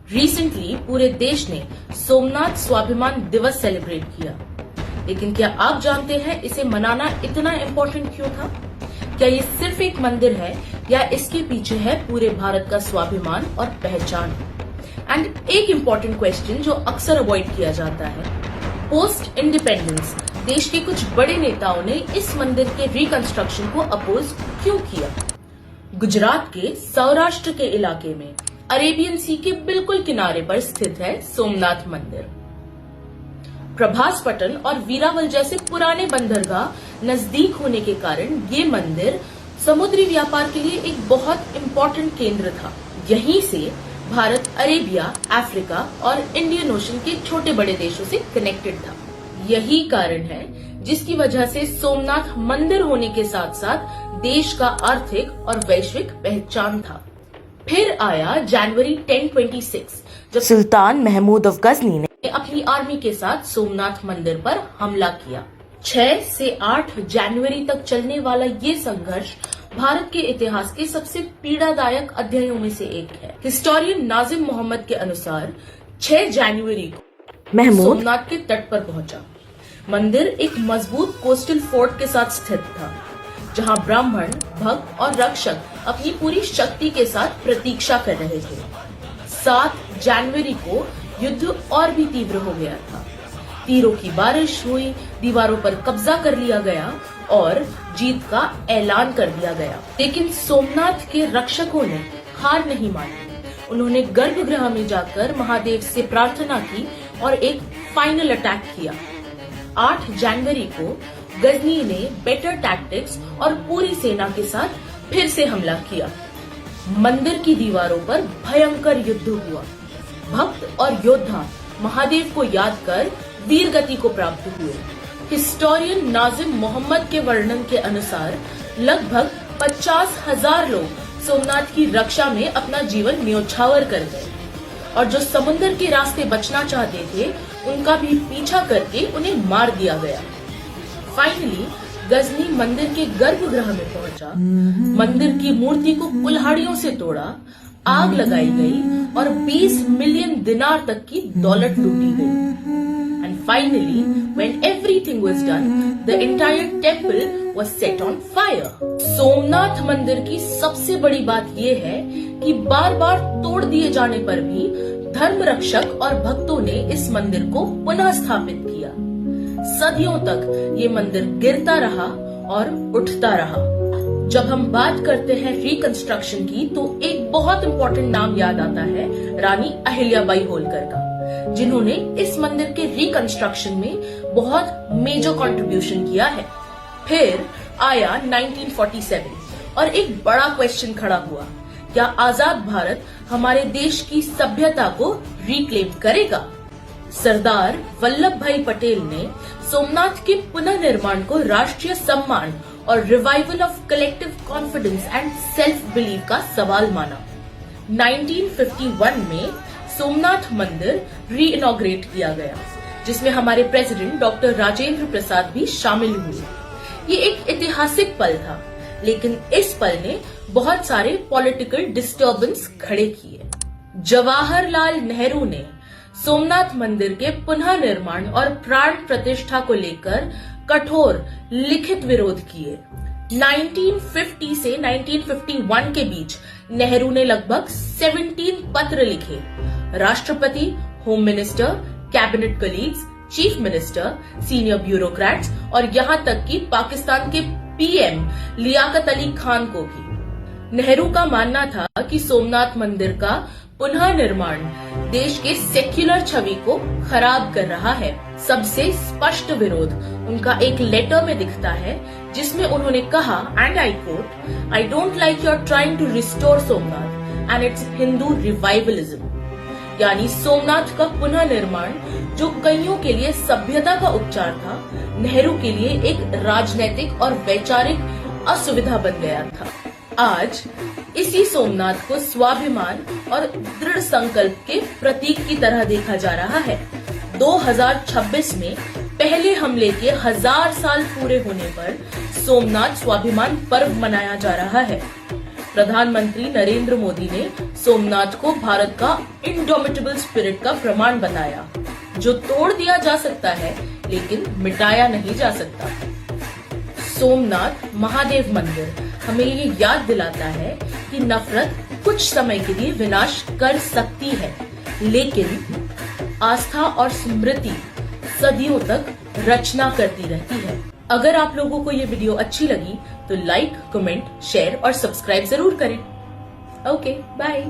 Recently पूरे देश ने सोमनाथ स्वाभिमान दिवस सेलिब्रेट किया, लेकिन क्या आप जानते हैं इसे मनाना इतना इम्पोर्टेंट क्यों था? क्या ये सिर्फ एक मंदिर है या इसके पीछे है पूरे भारत का स्वाभिमान और पहचान? एंड एक इम्पोर्टेंट क्वेश्चन जो अक्सर अवॉइड किया जाता है, पोस्ट इंडिपेंडेंस देश के कुछ बड़े नेताओं ने इस मंदिर के रिकंस्ट्रक्शन को अपोज क्यों किया? गुजरात के सौराष्ट्र के इलाके में अरेबियन सी के बिल्कुल किनारे पर स्थित है सोमनाथ मंदिर। प्रभास पटन और वीरावल जैसे पुराने बंदरगाह नजदीक होने के कारण ये मंदिर समुद्री व्यापार के लिए एक बहुत इम्पोर्टेंट केंद्र था। यहीं से भारत अरेबिया, अफ्रीका और इंडियन ओशन के छोटे बड़े देशों से कनेक्टेड था। यही कारण है जिसकी वजह से सोमनाथ मंदिर होने के साथ साथ देश का आर्थिक और वैश्विक पहचान था। फिर आया जनवरी 1026 जब सुल्तान महमूद ऑफ गजनी ने अपनी आर्मी के साथ सोमनाथ मंदिर पर हमला किया। 6 से 8 जनवरी तक चलने वाला ये संघर्ष भारत के इतिहास के सबसे पीड़ादायक अध्यायों में से एक है। हिस्टोरियन नाजिम मोहम्मद के अनुसार 6 जनवरी को महमूद सोमनाथ के तट पर पहुंचा। मंदिर एक मजबूत कोस्टल फोर्ट के साथ स्थित था, जहां ब्राह्मण, भक्त और रक्षक अपनी पूरी शक्ति के साथ प्रतीक्षा कर रहे थे। 7 जनवरी को युद्ध और भी तीव्र हो गया था। तीरों की बारिश हुई, दीवारों पर कब्जा कर लिया गया और जीत का ऐलान कर दिया गया। लेकिन सोमनाथ के रक्षकों ने हार नहीं मानी। उन्होंने गर्भगृह में जाकर महादेव से प्रार्थना की और एक फाइनल अटैक किया। 8 जनवरी को गजनी ने बेटर टैक्टिक्स और पूरी सेना के साथ फिर से हमला किया। मंदिर की दीवारों पर भयंकर युद्ध हुआ। भक्त और योद्धा महादेव को याद कर वीर गति को प्राप्त हुए। हिस्टोरियन नाजिम मोहम्मद के वर्णन के अनुसार लगभग 50,000 लोग सोमनाथ की रक्षा में अपना जीवन न्योछावर कर गए और जो समुद्र के रास्ते बचना चाहते थे उनका भी पीछा करके उन्हें मार दिया गया। फाइनली गजनी मंदिर के गर्भगृह में पहुंचा। मंदिर की मूर्ति को कुल्हाड़ियों से तोड़ा, आग लगाई गई और 20 मिलियन दिनार तक की दौलत लूटी गई। And finally when everything was done, the entire temple was set on fire. Somnath मंदिर की सबसे बड़ी बात यह है कि बार बार तोड़ दिए जाने पर भी धर्म रक्षक और भक्तों ने इस मंदिर को पुनः स्थापित किया। सदियों तक ये मंदिर गिरता रहा और उठता रहा। जब हम बात करते हैं रिकंस्ट्रक्शन की तो एक बहुत इम्पोर्टेंट नाम याद आता है रानी अहिल्याबाई होलकर का, जिन्होंने इस मंदिर के रिकंस्ट्रक्शन में बहुत मेजर कंट्रीब्यूशन किया है। फिर आया 1947 और एक बड़ा क्वेश्चन खड़ा हुआ, क्या आजाद भारत हमारे देश की सभ्यता को रिक्लेम करेगा? सरदार वल्लभ भाई पटेल ने सोमनाथ के पुनर्निर्माण को राष्ट्रीय सम्मान और revival of collective confidence and self believe का सवाल माना। 1951 में सोमनाथ मंदिर री इनॉग्रेट किया गया, जिसमें हमारे प्रेसिडेंट डॉक्टर राजेंद्र प्रसाद भी शामिल हुए। ये एक ऐतिहासिक पल था, लेकिन इस पल ने बहुत सारे पॉलिटिकल डिस्टर्बेंस खड़े किए। जवाहरलाल नेहरू ने सोमनाथ मंदिर के पुनः निर्माण और प्राण प्रतिष्ठा को लेकर कठोर लिखित विरोध किए। 1950 से 1951 के बीच नेहरू ने लगभग 17 पत्र लिखे। राष्ट्रपति, home minister, cabinet colleagues, chief minister, senior bureaucrats और यहाँ तक कि पाकिस्तान के पीएम लियाकत अली खान को भी। नेहरू का मानना था कि सोमनाथ मंदिर का पुनः निर्माण देश के सेक्युलर छवि को खराब कर रहा है। सबसे स्पष्ट विरोध उनका एक लेटर में दिखता है, जिसमें उन्होंने कहा, and I quote, I don't like you are trying to restore Somnath and it's Hindu revivalism. यानी सोमनाथ का पुनः निर्माण जो कईयों के लिए सभ्यता का उपचार था, नेहरू के लिए एक राजनैतिक और वैचारिक असुविधा बन गया था। आज इसी सोमनाथ को स्वाभिमान और दृढ़ संकल्प के प्रतीक की तरह देखा जा रहा है। 2026 में पहले हमले के 1000 साल पूरे होने पर सोमनाथ स्वाभिमान पर्व मनाया जा रहा है। प्रधानमंत्री नरेंद्र मोदी ने सोमनाथ को भारत का इंडोमिटेबल स्पिरिट का प्रमाण बताया, जो तोड़ दिया जा सकता है लेकिन मिटाया नहीं जा सकता। सोमनाथ महादेव मंदिर हमें ये याद दिलाता है कि नफरत कुछ समय के लिए विनाश कर सकती है, लेकिन आस्था और स्मृति सदियों तक रचना करती रहती है। अगर आप लोगों को ये वीडियो अच्छी लगी तो लाइक, कमेंट, शेयर और सब्सक्राइब जरूर करें। Okay, bye.